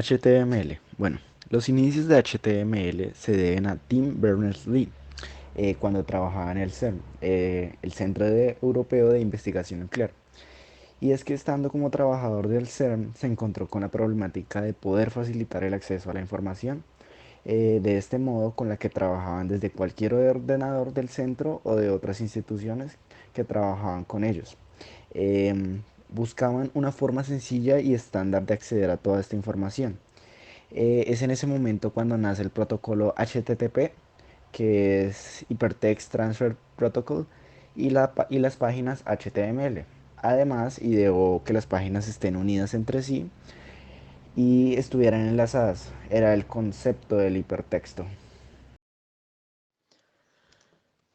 HTML. Bueno, los inicios de HTML se deben a Tim Berners-Lee cuando trabajaba en el CERN, el Centro Europeo de Investigación Nuclear. Y es que estando como trabajador del CERN se encontró con la problemática de poder facilitar el acceso a la información de este modo con la que trabajaban desde cualquier ordenador del centro o de otras instituciones que trabajaban con ellos. Buscaban una forma sencilla y estándar de acceder a toda esta información. Es en ese momento cuando nace el protocolo HTTP, que es Hypertext Transfer Protocol, y las páginas HTML. Además, ideó que las páginas estén unidas entre sí y estuvieran enlazadas. Era el concepto del hipertexto.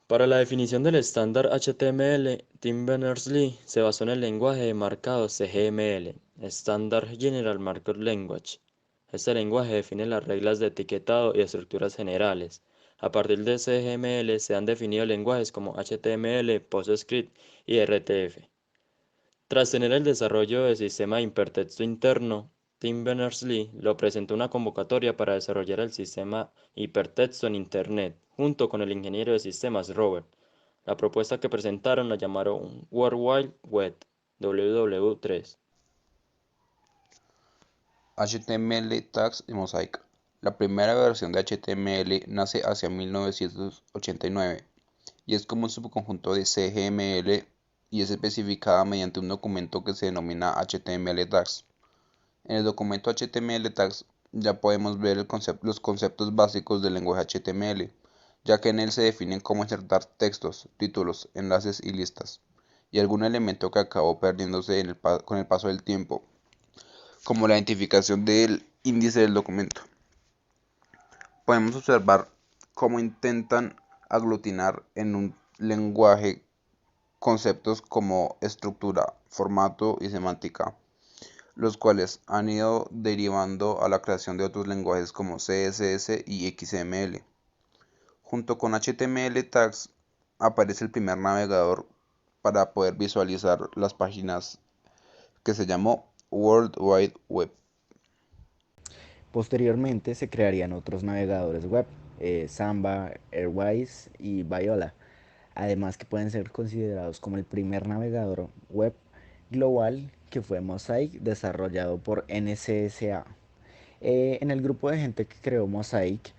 Para la definición del estándar HTML, Tim Berners-Lee se basó en el lenguaje de marcado CGML, Standard General Markup Language. Este lenguaje define las reglas de etiquetado y estructuras generales. A partir de CGML se han definido lenguajes como HTML, PostScript y RTF. Tras tener el desarrollo del sistema de hipertexto interno, Tim Berners-Lee lo presentó una convocatoria para desarrollar el sistema hipertexto en Internet, junto con el ingeniero de sistemas Robert. La propuesta que presentaron la llamaron World Wide Web, WW3. HTML Tags y Mosaic. La primera versión de HTML nace hacia 1989 y es como un subconjunto de CGML y es especificada mediante un documento que se denomina HTML Tags. En el documento HTML Tags ya podemos ver los conceptos básicos del lenguaje HTML, ya que en él se definen cómo insertar textos, títulos, enlaces y listas, y algún elemento que acabó perdiéndose con el paso del tiempo, como la identificación del índice del documento. Podemos observar cómo intentan aglutinar en un lenguaje conceptos como estructura, formato y semántica, los cuales han ido derivando a la creación de otros lenguajes como CSS y XML. Junto con HTML Tags aparece el primer navegador para poder visualizar las páginas que se llamó World Wide Web. Posteriormente se crearían otros navegadores web, Samba, Airwise y Viola, además que pueden ser considerados como el primer navegador web global, que fue Mosaic, desarrollado por NCSA. En el grupo de gente que creó Mosaic,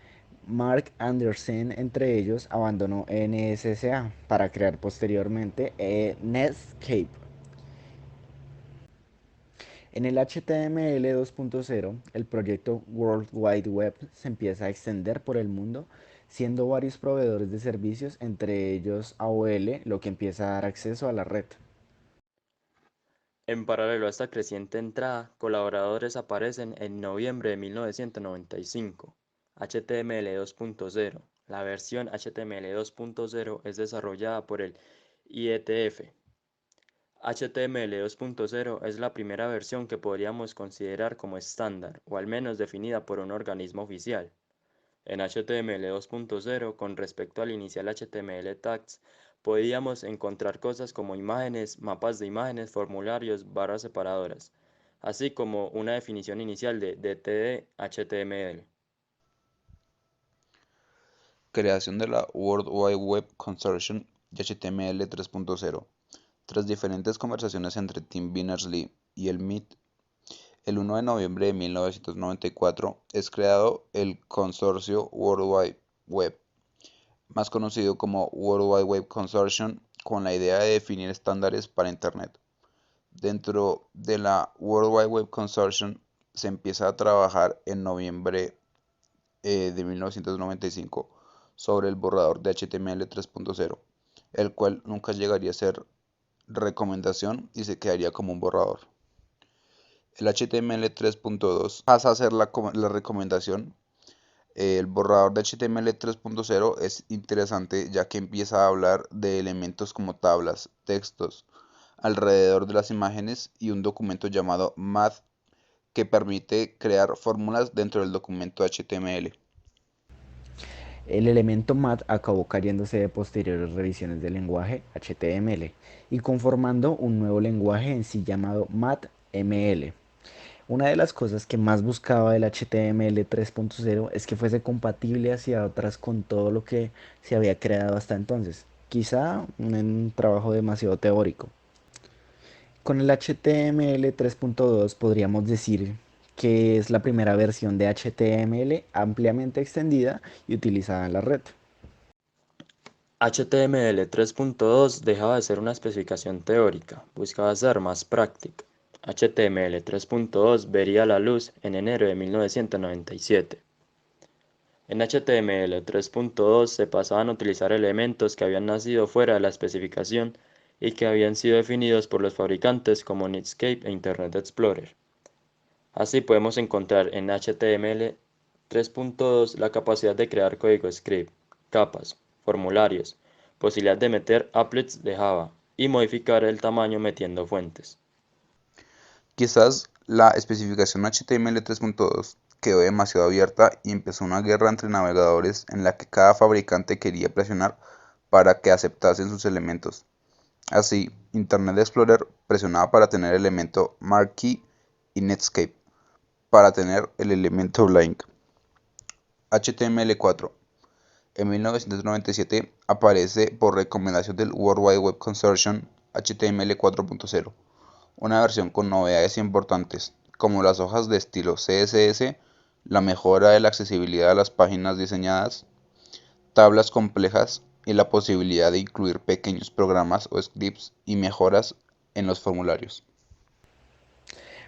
Mark Anderson entre ellos abandonó NSSA para crear posteriormente Netscape. En el HTML 2.0, el proyecto World Wide Web se empieza a extender por el mundo, siendo varios proveedores de servicios, entre ellos AOL, lo que empieza a dar acceso a la red. En paralelo a esta creciente entrada, colaboradores aparecen en noviembre de 1995. HTML 2.0. La versión HTML 2.0 es desarrollada por el IETF. HTML 2.0 es la primera versión que podríamos considerar como estándar, o al menos definida por un organismo oficial. En HTML 2.0, con respecto al inicial HTML tags, podíamos encontrar cosas como imágenes, mapas de imágenes, formularios, barras separadoras, así como una definición inicial de DTD HTML. Creación de la World Wide Web Consortium y HTML 3.0. Tras diferentes conversaciones entre Tim Berners-Lee y el MIT, el 1 de noviembre de 1994 es creado el Consorcio World Wide Web, más conocido como World Wide Web Consortium, con la idea de definir estándares para Internet. Dentro de la World Wide Web Consortium se empieza a trabajar en noviembre de 1995 sobre el borrador de HTML 3.0, el cual nunca llegaría a ser recomendación y se quedaría como un borrador. El HTML 3.2 pasa a ser la recomendación. El borrador de HTML 3.0 es interesante ya que empieza a hablar de elementos como tablas, textos, alrededor de las imágenes y un documento llamado Math que permite crear fórmulas dentro del documento HTML. El elemento mat acabó cayéndose de posteriores revisiones del lenguaje HTML y conformando un nuevo lenguaje en sí llamado MATML. Una de las cosas que más buscaba el HTML 3.0 es que fuese compatible hacia otras con todo lo que se había creado hasta entonces. Quizá un trabajo demasiado teórico. Con el HTML 3.2 podríamos decir que es la primera versión de HTML ampliamente extendida y utilizada en la red. HTML 3.2 dejaba de ser una especificación teórica, buscaba ser más práctica. HTML 3.2 vería la luz en enero de 1997. En HTML 3.2 se pasaban a utilizar elementos que habían nacido fuera de la especificación y que habían sido definidos por los fabricantes como Netscape e Internet Explorer. Así podemos encontrar en HTML 3.2 la capacidad de crear código script, capas, formularios, posibilidad de meter applets de Java y modificar el tamaño metiendo fuentes. Quizás la especificación HTML 3.2 quedó demasiado abierta y empezó una guerra entre navegadores en la que cada fabricante quería presionar para que aceptasen sus elementos. Así, Internet Explorer presionaba para tener el elemento marquee y Netscape para tener el elemento blank. HTML4 en 1997 aparece por recomendación del World Wide Web Consortium HTML 4.0, una versión con novedades importantes, como las hojas de estilo CSS, la mejora de la accesibilidad a las páginas diseñadas, tablas complejas y la posibilidad de incluir pequeños programas o scripts y mejoras en los formularios.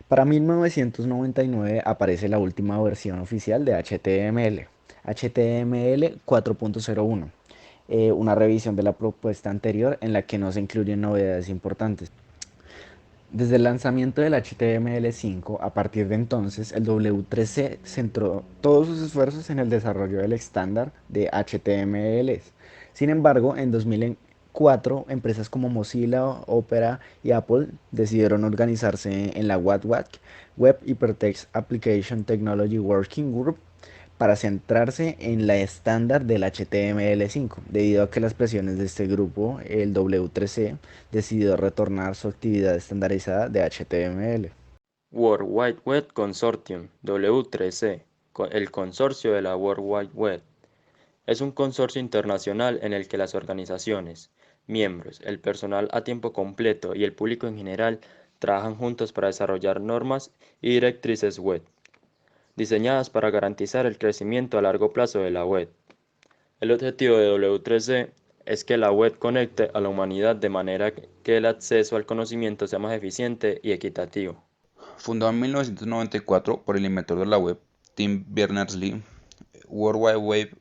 Para 1999 aparece la última versión oficial de HTML, HTML 4.01, una revisión de la propuesta anterior en la que no se incluyen novedades importantes. Desde el lanzamiento del HTML5, a partir de entonces, el W3C centró todos sus esfuerzos en el desarrollo del estándar de HTML. Sin embargo, en 2004, empresas como Mozilla, Opera y Apple decidieron organizarse en la WHATWAC, Web Hypertext Application Technology Working Group, para centrarse en la estándar del HTML5. Debido a que las presiones de este grupo, el W3C decidió retornar su actividad estandarizada de HTML. World Wide Web Consortium, W3C, el consorcio de la World Wide Web. Es un consorcio internacional en el que las organizaciones, miembros, el personal a tiempo completo y el público en general trabajan juntos para desarrollar normas y directrices web, diseñadas para garantizar el crecimiento a largo plazo de la web. El objetivo de W3C es que la web conecte a la humanidad de manera que el acceso al conocimiento sea más eficiente y equitativo. Fundado en 1994 por el inventor de la web, Tim Berners-Lee, World Wide Web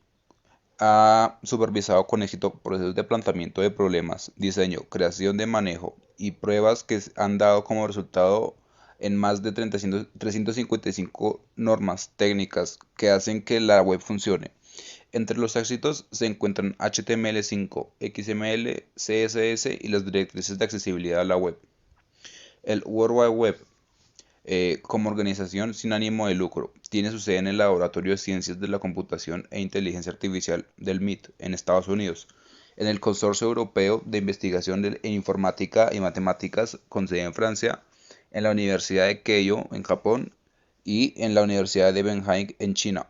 ha supervisado con éxito procesos de planteamiento de problemas, diseño, creación de manejo y pruebas que han dado como resultado en más de 355 normas técnicas que hacen que la web funcione. Entre los éxitos se encuentran HTML5, XML, CSS y las directrices de accesibilidad a la web. El World Wide Web, como organización sin ánimo de lucro, tiene su sede en el Laboratorio de Ciencias de la Computación e Inteligencia Artificial del MIT en Estados Unidos, en el Consorcio Europeo de Investigación en Informática y Matemáticas con sede en Francia, en la Universidad de Keio en Japón y en la Universidad de Beijing en China.